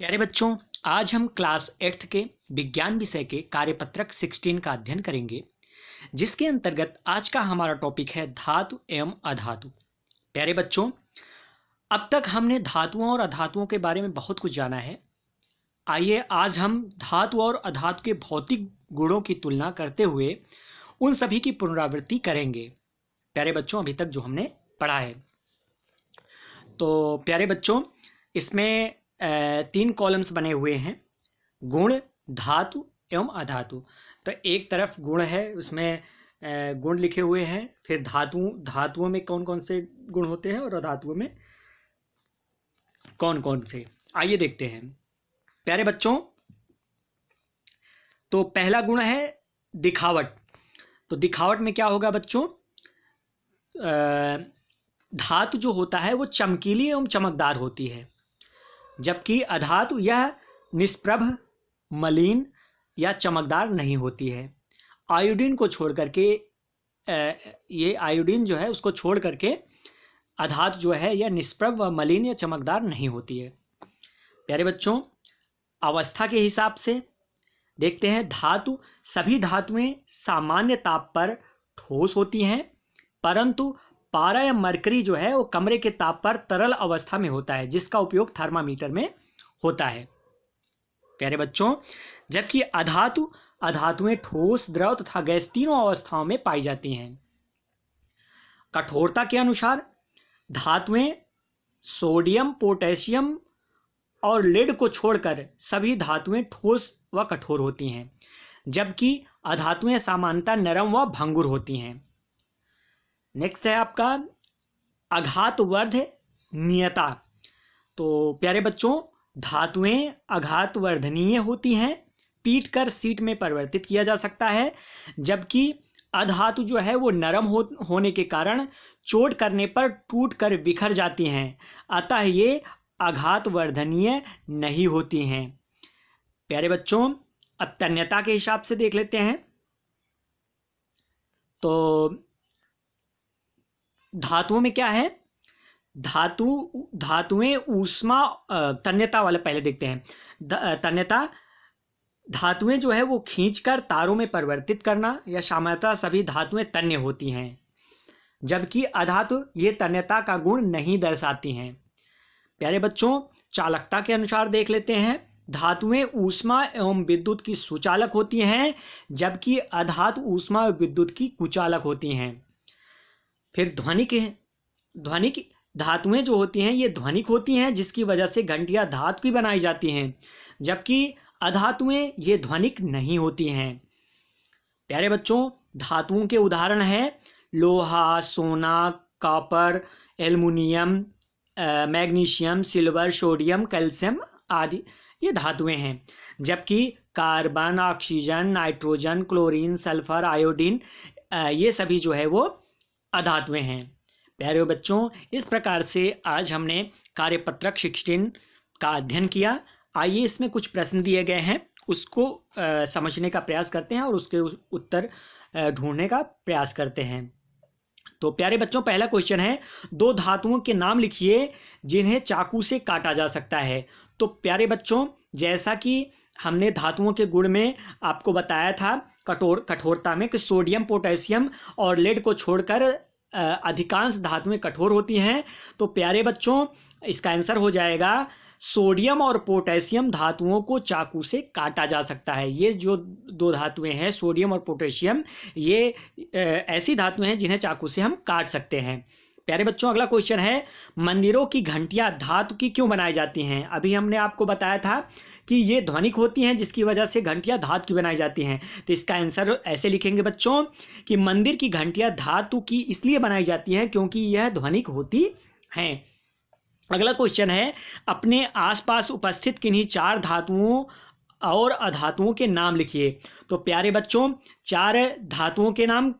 प्यारे बच्चों, आज हम क्लास 8th के विज्ञान विषय के कार्यपत्रक 16 का अध्ययन करेंगे, जिसके अंतर्गत आज का हमारा टॉपिक है धातु एवं अधातु। प्यारे बच्चों, अब तक हमने धातुओं और अधातुओं के बारे में बहुत कुछ जाना है। आइए आज हम धातु और अधातु के भौतिक गुणों की तुलना करते हुए उन सभी की पुनरावृत्ति करेंगे। प्यारे बच्चों, अभी तक जो हमने पढ़ा है, तो प्यारे बच्चों इसमें 3 कॉलम्स बने हुए हैं, गुण, धातु एवं अधातु। तो एक तरफ गुण है, उसमें गुण लिखे हुए हैं, फिर धातुओं में कौन कौन से गुण होते हैं और अधातुओं में कौन कौन से, आइए देखते हैं। प्यारे बच्चों, तो पहला गुण है दिखावट। तो दिखावट में क्या होगा बच्चों? धातु जो होता है वो चमकीली एवं चमकदार होती है, जबकि अधातु यह निष्प्रभ, मलिन या चमकदार नहीं होती है। आयोडीन को छोड़ करके ये आयोडीन जो है उसको छोड़ करके अधातु जो है यह निष्प्रभ व मलिन या चमकदार नहीं होती है। प्यारे बच्चों, अवस्था के हिसाब से देखते हैं, सभी धातुएं सामान्य ताप पर ठोस होती हैं, परंतु पारा या मरकरी जो है वो कमरे के ताप पर तरल अवस्था में होता है, जिसका उपयोग थर्मामीटर में होता है। प्यारे बच्चों, जबकि अधातुएं ठोस, द्रव तथा गैस तीनों अवस्थाओं में पाई जाती हैं। कठोरता के अनुसार धातुएं सोडियम, पोटेशियम और लेड को छोड़कर सभी धातुएं ठोस व कठोर होती हैं, जबकि अधातुएं सामान्यतः नरम व भंगुर होती हैं। नेक्स्ट है आपका आघातवर्धनीयता। तो प्यारे बच्चों, धातुएं आघातवर्धनीय होती हैं, पीट कर शीट में परिवर्तित किया जा सकता है, जबकि अधातु जो है वो नरम होने के कारण चोट करने पर टूट कर बिखर जाती हैं, अतः ये आघातवर्धनीय नहीं होती हैं। प्यारे बच्चों, अब तन्यता के हिसाब से देख लेते हैं। तो धातुओं में क्या है? धातुएं ऊष्मा, तन्यता वाला पहले देखते हैं। तन्यता, धातुएं जो है वो खींचकर तारों में परिवर्तित करना, या सामान्यतः सभी धातुएं तन्य होती हैं, जबकि अधातु ये तन्यता का गुण नहीं दर्शाती हैं। प्यारे बच्चों, चालकता के अनुसार देख लेते हैं। धातुएं ऊष्मा एवं विद्युत की सुचालक होती हैं, जबकि अधातु ऊष्मा एवं विद्युत की कुचालक होती हैं। फिर ध्वनिक धातुएं जो होती हैं ये ध्वनिक होती हैं, जिसकी वजह से घंटियां धातु की बनाई जाती हैं, जबकि अधातुएं ये ध्वनिक नहीं होती हैं। प्यारे बच्चों, धातुओं के उदाहरण हैं लोहा, सोना, copper, aluminium, magnesium, silver, sodium, calcium आदि ये धातुएं हैं, जबकि carbon, oxygen, nitrogen, chlorine, sulphur, iodine ये सभी जो है वो अधातुएं हैं। प्यारे बच्चों, इस प्रकार से आज हमने कार्यपत्रक 16 का अध्ययन किया। आइए इसमें कुछ प्रश्न दिए गए हैं, उसको समझने का प्रयास करते हैं और उसके उत्तर ढूंढने का प्रयास करते हैं। तो प्यारे बच्चों, पहला क्वेश्चन है, 2 धातुओं के नाम लिखिए जिन्हें चाकू से काटा जा सकता है। तो प्यारे बच्चों, जैसा कि हमने धातुओं के गुण में आपको बताया था कठोरता में कि सोडियम, पोटेशियम और लेड को छोड़कर अधिकांश धातुएं कठोर होती हैं, तो प्यारे बच्चों इसका आंसर हो जाएगा सोडियम और पोटेशियम धातुओं को चाकू से काटा जा सकता है। ये जो 2 धातुएं हैं सोडियम और पोटेशियम, ये ऐसी धातुएं हैं जिन्हें चाकू से हम काट सकते हैं। प्यारे बच्चों, अगला क्वेश्चन है, मंदिरों की घंटियां धातु की क्यों बनाई जाती हैं? अभी हमने आपको बताया था कि ये ध्वनिक होती हैं, जिसकी वजह से घंटियां धातु की बनाई जाती हैं। तो इसका आंसर ऐसे लिखेंगे बच्चों कि मंदिर की घंटियां धातु की इसलिए बनाई जाती हैं क्योंकि यह ध्वनिक होती हैं। अगला क्वेश्चन है, अपने आसपास उपस्थित किन्हीं 4 धातुओं और अधातुओं के नाम लिखिए। तो प्यारे बच्चों, 4 धातुओं के नाम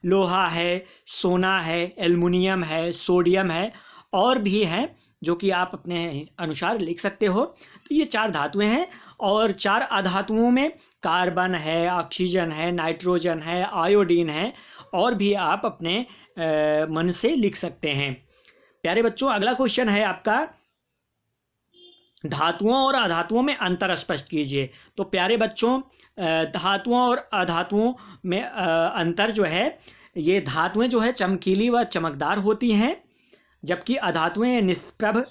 लोहा है, सोना है, एल्युमिनियम है, सोडियम है और भी हैं, जो कि आप अपने अनुसार लिख सकते हो। तो ये 4 धातुएं हैं, और 4 अधातुओं में कार्बन है, ऑक्सीजन है, नाइट्रोजन है, आयोडीन है, और भी आप अपने मन से लिख सकते हैं। प्यारे बच्चों, अगला क्वेश्चन है आपका, धातुओं और अधातुओं में अंतर स्पष्ट कीजिए। तो प्यारे बच्चों, धातुओं और अधातुओं में अंतर जो है, ये धातुएं जो है चमकीली व चमकदार होती हैं, जबकि अधातुएं निष्प्रभ,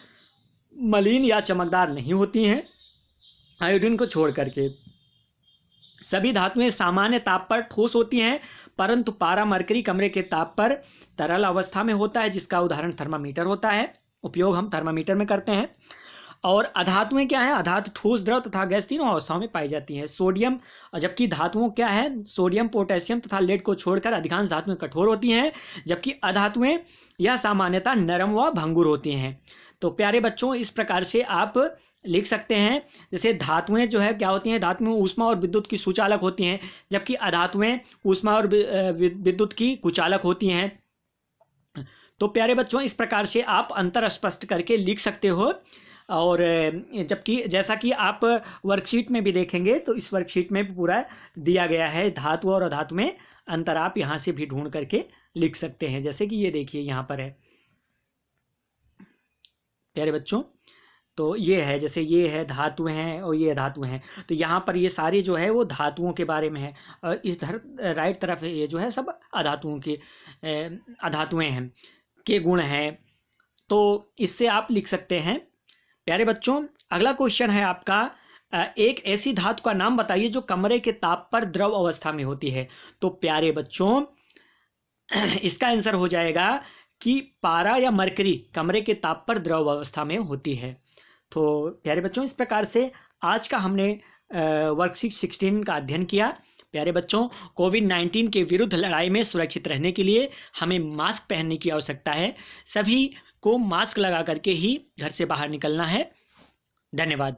मलिन या चमकदार नहीं होती हैं, आयोडीन को छोड़ करके। सभी धातुएं सामान्य ताप पर ठोस होती हैं, परंतु पारा मरकरी कमरे के ताप पर तरल अवस्था में होता है, जिसका उदाहरण थर्मामीटर होता है। उपयोग हम थर्मामीटर में करते हैं। और अधातुएं क्या है? अधातु ठोस, द्रव तथा गैस तीनों अवस्थाओं में पाई जाती हैं। सोडियम, जबकि धातुओं क्या है? सोडियम, पोटेशियम तथा लेड को छोड़कर अधिकांश धातुएं कठोर होती हैं, जबकि अधातुएं यह सामान्यतः नरम व भंगुर होती हैं। तो प्यारे बच्चों, इस प्रकार से आप लिख सकते हैं। जैसे धातुएं जो है क्या होती हैं? धातुएं ऊष्मा और विद्युत की सुचालक होती हैं, जबकि अधातुएं ऊष्मा और विद्युत की कुचालक होती हैं। तो प्यारे बच्चों, इस प्रकार से आप अंतर स्पष्ट करके लिख सकते हो। और जबकि जैसा कि आप वर्कशीट में भी देखेंगे, तो इस वर्कशीट में भी पूरा दिया गया है धातु और अधातु में अंतर। आप यहाँ से भी ढूंढ करके लिख सकते हैं, जैसे कि ये देखिए यहाँ पर है प्यारे बच्चों। तो ये है, जैसे ये है धातु हैं और ये धातु हैं, तो यहाँ पर ये सारे जो है वो धातुओं के बारे में है, और इधर राइट तरफ ये जो है सब अधातुओं के अधातुएं हैं के गुण हैं। तो इससे आप लिख सकते हैं। प्यारे बच्चों, अगला क्वेश्चन है आपका, एक ऐसी धातु का नाम बताइए जो कमरे के ताप पर द्रव अवस्था में होती है। तो प्यारे बच्चों, इसका आंसर हो जाएगा कि पारा या मरकरी कमरे के ताप पर द्रव अवस्था में होती है। तो प्यारे बच्चों, इस प्रकार से आज का हमने वर्कशीट 16 का अध्ययन किया। प्यारे बच्चों, कोविड-19 के विरुद्ध लड़ाई में सुरक्षित रहने के लिए हमें मास्क पहनने की आवश्यकता है। सभी को मास्क लगा करके ही घर से बाहर निकलना है। धन्यवाद।